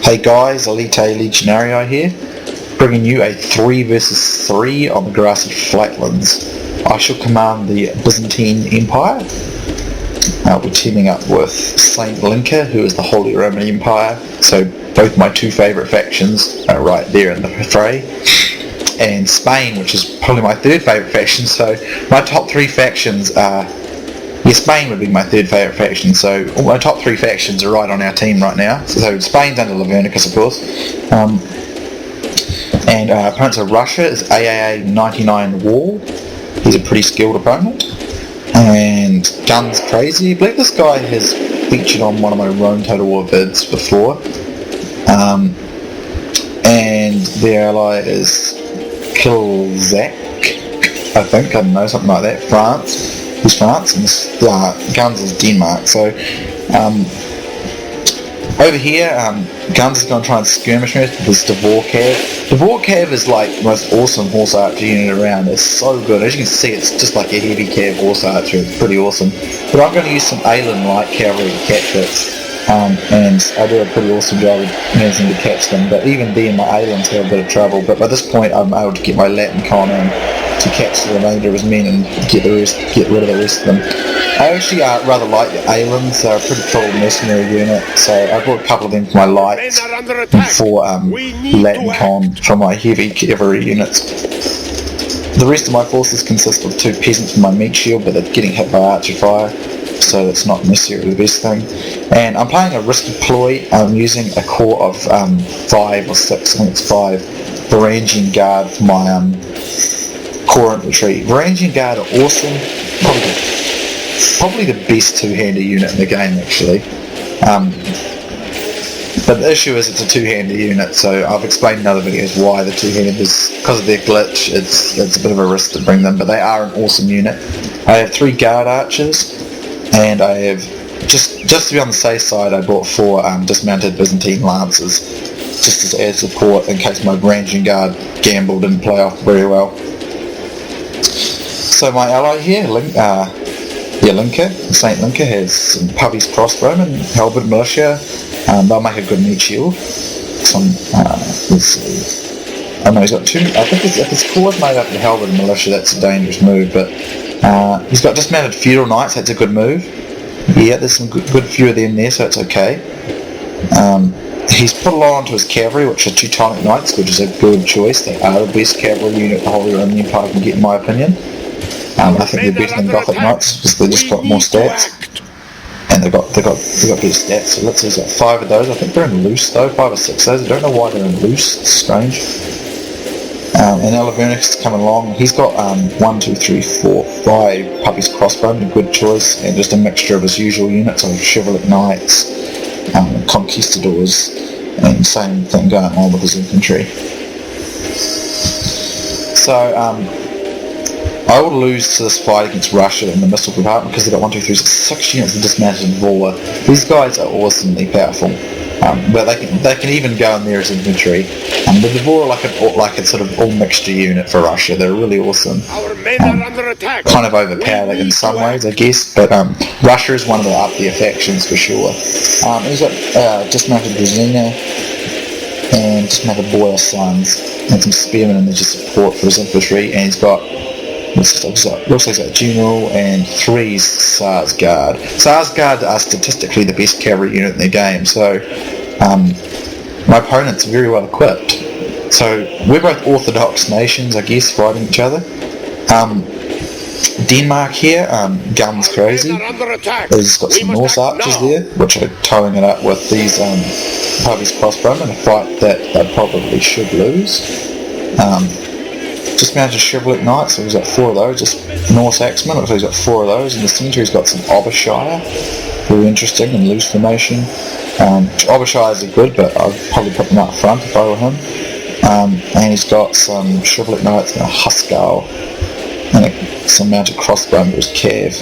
Hey guys, Elite Legionarii here, bringing you a 3 versus 3 on the grassy flatlands. I shall command the Byzantine Empire. We're teaming up with Saintlinker, who is the Holy Roman Empire, so both my two favourite factions are right there in the fray. And Spain, which is probably my third favourite faction, so my top 3 factions are... Spain would be my third favourite faction, so all my top 3 factions are right on our team right now. So Spain's under Lavernicus, of course. And opponents of Russia is AAA 99 Wall. He's a pretty skilled opponent. And Guns Crazy. I believe this guy has featured on one of my Rome Total War vids before. And their ally is Kilzcak, I think, I don't know, something like that. France. He's France, and Guns is Denmark. So over here, Guns is going to try and skirmish me with this Lavernicus. Lavernicus is like the most awesome horse archer unit around. It's so good. As you can see, it's just like a heavy cav horse archer. It's pretty awesome. But I'm going to use some Alan light cavalry to catch it. And I do a pretty awesome job of managing to catch them. But even then, my Alans have a bit of trouble. But by this point, I'm able to get my Latin con in to catch the remainder of his men and get rid of the rest of them. I actually rather like the Alans. They're a pretty cool mercenary unit, so I brought a couple of them for my lights and for Latin con from my heavy cavalry units. The rest of my forces consist of 2 peasants for my meat shield, but they're getting hit by archer fire, so that's not necessarily the best thing. And I'm playing a risky ploy. I'm using a corps of 5 or 6, I think it's 5, Varangian Guard for my core infantry. Varangian Guard are awesome, probably the best two-hander unit in the game actually. But the issue is it's a two-hander unit, so I've explained in other videos why the two-hander is, because of their glitch, it's a bit of a risk to bring them, but they are an awesome unit. I have 3 guard archers, and I have, just to be on the safe side, I bought 4 dismounted Byzantine lancers, just as air support in case my Varangian Guard gamble didn't play off very well. So my ally here, Saintlinker, has some Puppies crossbowmen, halberd militia. They'll make a good meat shield. Let's see. I know he's got 2. I think if his core is made up of halberd militia, that's a dangerous move. But he's got dismounted feudal knights. That's a good move. Yeah, there's some good few of them there, so it's okay. He's put a lot onto his cavalry, which are Teutonic Knights, which is a good choice. They are the best cavalry unit the Holy Roman Empire can get, in my opinion. I think they're better than Gothic Knights, because they just got more stats. And they got better stats. So let's see, he's got 5 of those. I think they're in loose though, 5 or 6 of those. I don't know why they're in loose, it's strange. And now Lavernicus is coming along. He's got 1, 2, 3, 4, 5 Puppies crossbowmen, a good choice, and just a mixture of his usual units of chivalric knights, conquistadors, and same thing going on with his infantry. So I will lose to this fight against Russia in the missile department because they've got 1, 2, 3, 6 units of dismounted Vor. These guys are awesomely powerful, but they can even go in there as infantry. But the Vor are like a sort of all mixture unit for Russia. They're really awesome. Kind of overpowered in some ways, I guess, but Russia is one of the up there factions for sure. He's got dismounted Brezina and dismounted Boyar Sons and some spearmen in there to support for his infantry, and he's got looks like he's got General and 3 Tsar's Guard. Tsar's Guard are statistically the best cavalry unit in the game, so my opponent's very well equipped. So we're both orthodox nations, I guess, fighting each other. Denmark here, Guns Crazy, he's got some Norse archers there, which are towing it up with these Puppies crossbowmen, a fight that they probably should lose. Dismounted chivalric knights, so he's got 4 of those, just Norse axemen, looks like he's got 4 of those. In the centre he's got some Obbershire, very interesting, in loose formation. Obbershires are good, but I'd probably put them up front if I were him. And he's got some chivalric knights and a Huskar, and some mounted crossbowmen with his cav.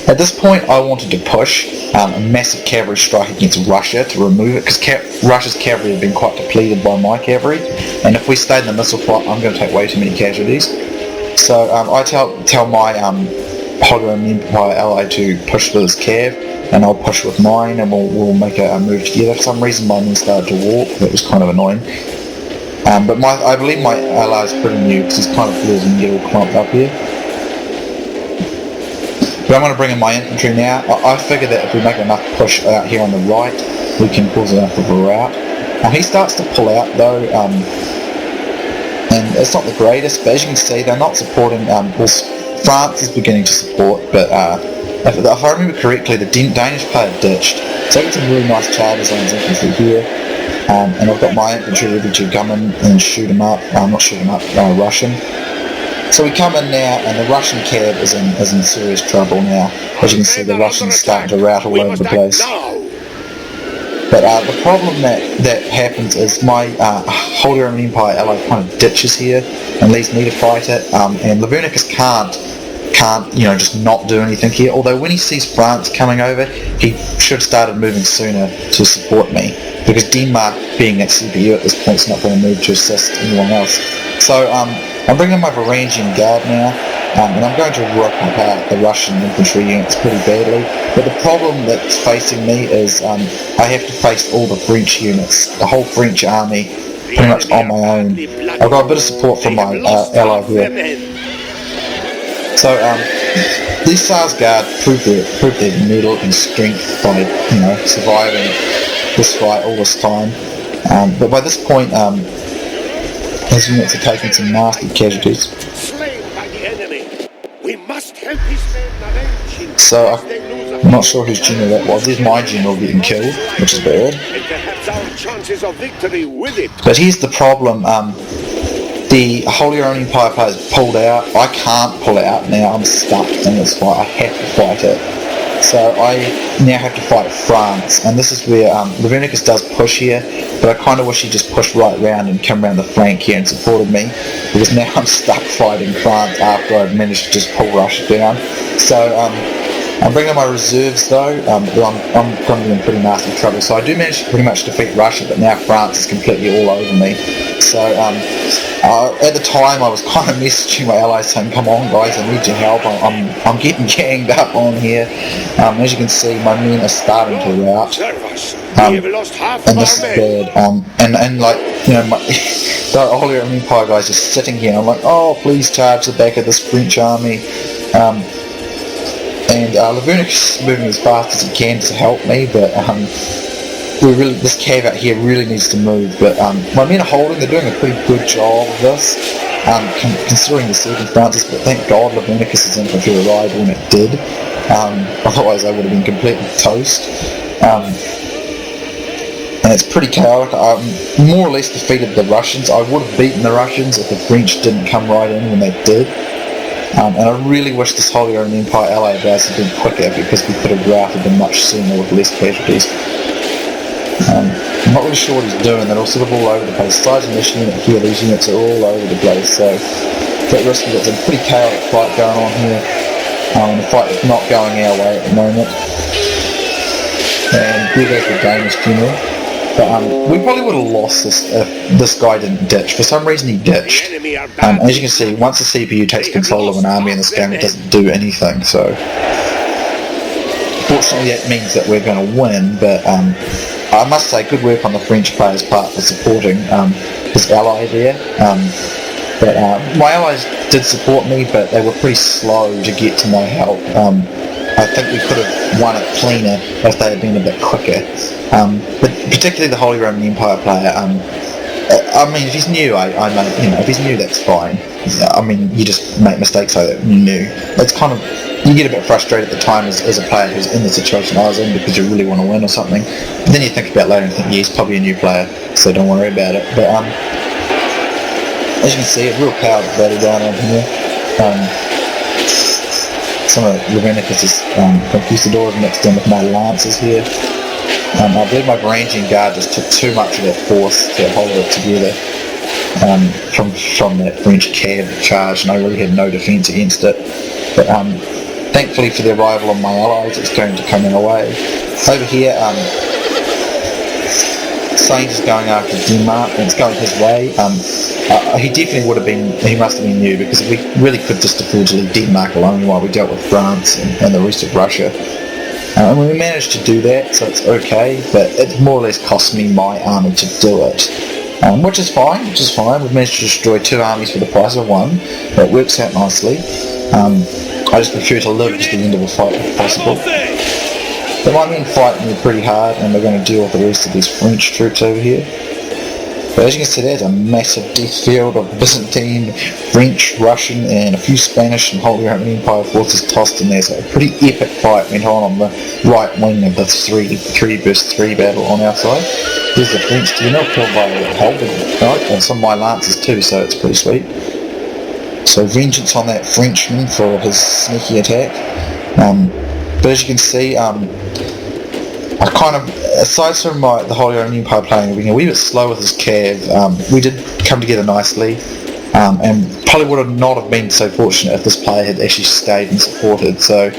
At this point I wanted to push a massive cavalry strike against Russia to remove it, because Russia's cavalry have been quite depleted by my cavalry, and if we stayed in the missile fight I'm going to take way too many casualties. So I tell my Holy Roman Empire ally to push with his cav, and I'll push with mine, and we'll make a move together. For some reason, my men started to walk. That was kind of annoying. But I believe my ally is pretty new because he's kind of feels and get all clumped up here. But I'm going to bring in my infantry now. I figure that if we make enough push out here on the right, we can cause enough of a rout. He starts to pull out though, and it's not the greatest, but as you can see, they're not supporting. France is beginning to support, but if I remember correctly, the Danish player ditched. So I got some really nice charges on his infantry here, and I've got my infantry ready to come in and shoot him up. Not shoot him up, rush him. So we come in now, and the Russian cav is in serious trouble now. As you can see, the Russians starting to rout all over the place. But the problem that happens is my Holy Roman Empire ally kind of ditches here and leaves me to fight it. And Lavernicus can't just not do anything here. Although when he sees France coming over, he should have started moving sooner to support me, because Denmark, being at CPU at this point, is not going to move to assist anyone else. So I'm bringing in my Varangian Guard now, and I'm going to rip apart the Russian infantry units pretty badly. But the problem that's facing me is I have to face all the French units, the whole French army, pretty much on my own. I've got a bit of support from my ally here. So these Tsar's Guard proved their mettle and strength by surviving this fight all this time. But by this point, his units are taking some nasty casualties. So I'm not sure whose general that was. There's my general getting killed, which is bad. But here's the problem. The Holy Roman Empire players pulled out. I can't pull out now. I'm stuck in this fight. I have to fight it. So I now have to fight France, and this is where Lavernicus does push here, but I kind of wish he just pushed right round and come around the flank here and supported me, because now I'm stuck fighting France after I've managed to just pull Russia down. So I'm bringing my reserves though, I'm going to be in pretty nasty trouble. So I do manage to pretty much defeat Russia, but now France is completely all over me. So at the time I was kind of messaging my allies saying, come on guys, I need your help, I'm getting ganged up on here. As you can see, my men are starting to rout, and this is bad. And like, the Holy Roman Empire guys are sitting here, and I'm like, oh please charge the back of this French army. And Lavernicus is moving as fast as he can to help me, but this cav out here really needs to move. But my men are holding, they're doing a pretty good job of this, considering the circumstances, but thank God Lavernicus' infantry arrived when it did. Otherwise I would have been completely toast. And it's pretty chaotic. I more or less defeated the Russians. I would have beaten the Russians if the French didn't come right in when they did. And I really wish this Holy Roman Empire ally of ours had been quicker, because we could have routed them much sooner with less casualties. I'm not really sure what he's doing. They're all sort of all over the place. Besides this unit here, these units are all over the place, so it's a bit risky. There's a pretty chaotic fight going on here. The fight is not going our way at the moment. And here goes the Danish general. But we probably would have lost this if this guy didn't ditch. For some reason he ditched. As you can see, once the CPU takes control of an army in this game, it doesn't do anything. So fortunately that means that we're going to win, but I must say good work on the French player's part for supporting his ally there. But my allies did support me, but they were pretty slow to get to my help. I think we could have won it cleaner if they had been a bit quicker. But particularly the Holy Roman Empire player. I mean, if he's new, if he's new, that's fine. I mean, you just make mistakes so that you're new. It's kind of, you get a bit frustrated at the time as a player who's in the situation I was in, because you really want to win or something. But then you think about it later and think, yeah, he's probably a new player, so don't worry about it. But as you can see, a real power battle going on here. Some of Lavernicus' conquistadors mixed in with my lances here. I believe my Varangian Guard just took too much of that force to hold it together from that French cav charge, and I really had no defence against it. But thankfully for the arrival of my allies, it's going to come our way. Over here, Saint is going after Denmark, and it's going his way. He definitely would have been, he must have been new, because we really could just afford to leave Denmark alone while we dealt with France and the rest of Russia. And we managed to do that, so it's okay, but it more or less cost me my army to do it. Which is fine. We've managed to destroy 2 armies for the price of 1. That works out nicely. I just prefer to live to the end of a fight if possible. But my men fighting me pretty hard, and we're going to deal with the rest of these French troops over here. But as you can see, there's a massive death field of Byzantine, French, Russian, and a few Spanish and Holy Roman Empire forces tossed in there. So a pretty epic fight went on the right wing of the 3 versus 3 battle on our side. There's the French general killed by Holden, right? And some of my lancers too, so it's pretty sweet. So vengeance on that Frenchman for his sneaky attack. But as you can see, I kind of, aside from the Holy Roman Empire playing being a wee bit slow with his cav, we did come together nicely, and probably would have not have been so fortunate if this player had actually stayed and supported. So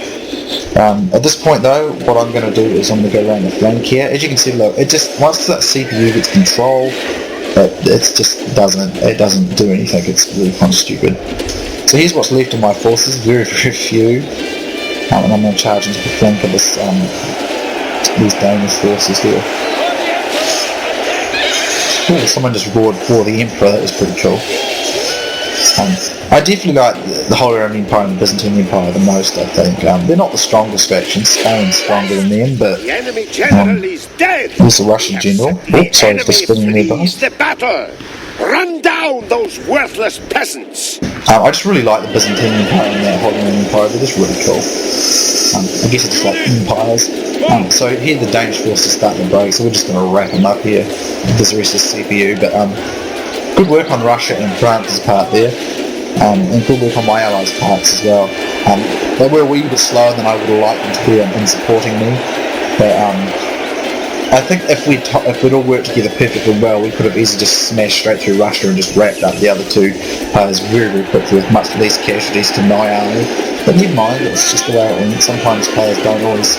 at this point though, what I'm going to do is I'm going to go around the flank here. As you can see, look, it just, once that CPU gets control, it just doesn't do anything. It's really kind of stupid. So here's what's left of my forces, very few, and I'm going to charge into the flank of this these Danish forces here. Ooh, someone just roared for the Emperor. That was pretty cool. I definitely like the Holy Roman Empire and the Byzantine Empire the most, I think. They're not the strongest factions. Spain's stronger than them, but there's the Russian general. Oops, sorry for spinning their dice. Run down those worthless peasants! I just really like the Byzantine Empire and the Holy Roman Empire. They're just really cool. I guess it's like empires. So here the Danish forces starting to break, so we're just going to wrap them up here. There's the rest of the CPU, but good work on Russia and France's part there, and good work on my allies' parts as well. They were a wee bit slower than I would have liked them to be in supporting me, but I think if we'd all worked together perfectly well, we could have easily just smashed straight through Russia and just wrapped up the other 2 players very quickly with much less casualties to my army. But never mind, it's just the way it went. Sometimes players don't always.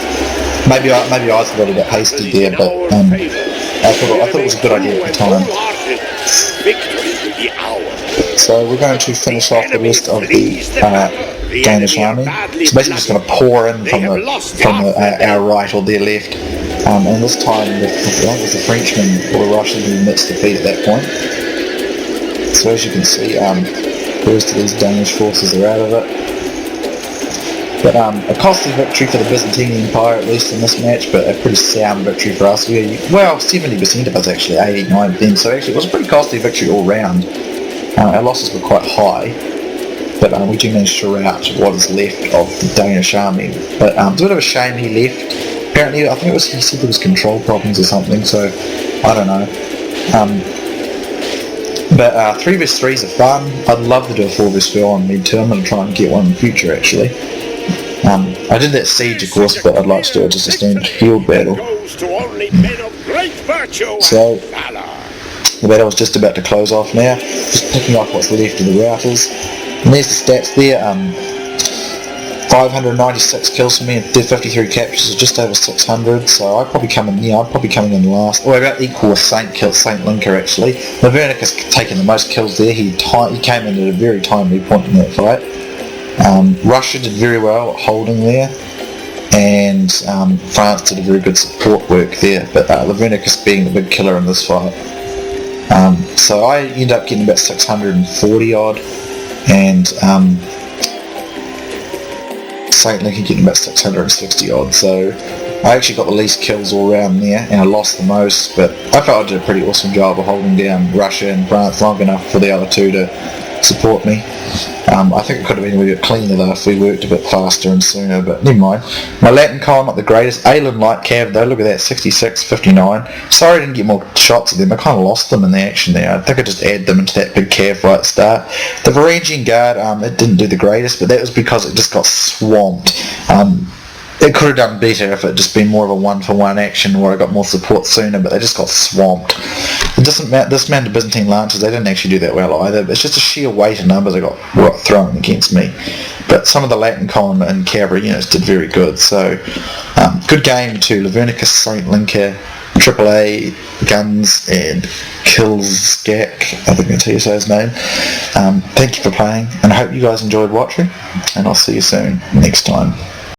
Maybe I was a little bit hasty there, but I thought it was a good idea at the time. So we're going to finish off the rest of the Danish army. So basically just going to pour in from our right or their left. And this time with the Frenchmen or the Russians who missed defeat at that point. So as you can see, the rest of these Danish forces are out of it. But a costly victory for the Byzantine Empire, at least in this match, but a pretty sound victory for us. Well, 70% of us actually, 89 then, so actually it was a pretty costly victory all round. Our losses were quite high, but we do manage to rout what is left of the Danish army. But it's a bit of a shame he left. Apparently, I think he said there was control problems or something, so I don't know. But 3 vs 3s are fun. I'd love to do a 4 vs 4 on mid 2. I'm going to try and get one in the future actually. I did that siege of course, but I'd like to do just a standard field battle. So the battle's just about to close off now. Just picking up what's left of the routers. And there's the stats there. 596 kills for me and 53 captures, just over 600, so I'd probably come in last, or about equal with Saintlinker actually. Lavernicus taking the most kills there. He came in at a very timely point in that fight. Russia did very well at holding there, and France did a very good support work there, but Lavernicus being the big killer in this fight. So I ended up getting about 640 odd, and Saintlinker getting about 660 odd, so I actually got the least kills all around there, and I lost the most, but I felt I did a pretty awesome job of holding down Russia and France long enough for the other 2 to support me. I think it could have been a wee bit cleaner though if we worked a bit faster and sooner, but never mind. My Latin column, not the greatest. Alan light cav though, look at that, 66, 59. Sorry I didn't get more shots of them, I kind of lost them in the action there. I think I just added them into that big cav right at the start. The Varangian Guard, it didn't do the greatest, but that was because it just got swamped. It could have done better if it had just been more of a one-for-one action where I got more support sooner, but they just got swamped. It doesn't matter, this man, the Byzantine Lancers, they didn't actually do that well either. It's just a sheer weight of numbers that got thrown against me. But some of the Latin column and cavalry units did very good. So, good game to Lavernicus, Saintlinker, AAA, Guns, and Kilzcak, I think that's how you say his name. Thank you for playing, and I hope you guys enjoyed watching, and I'll see you soon next time.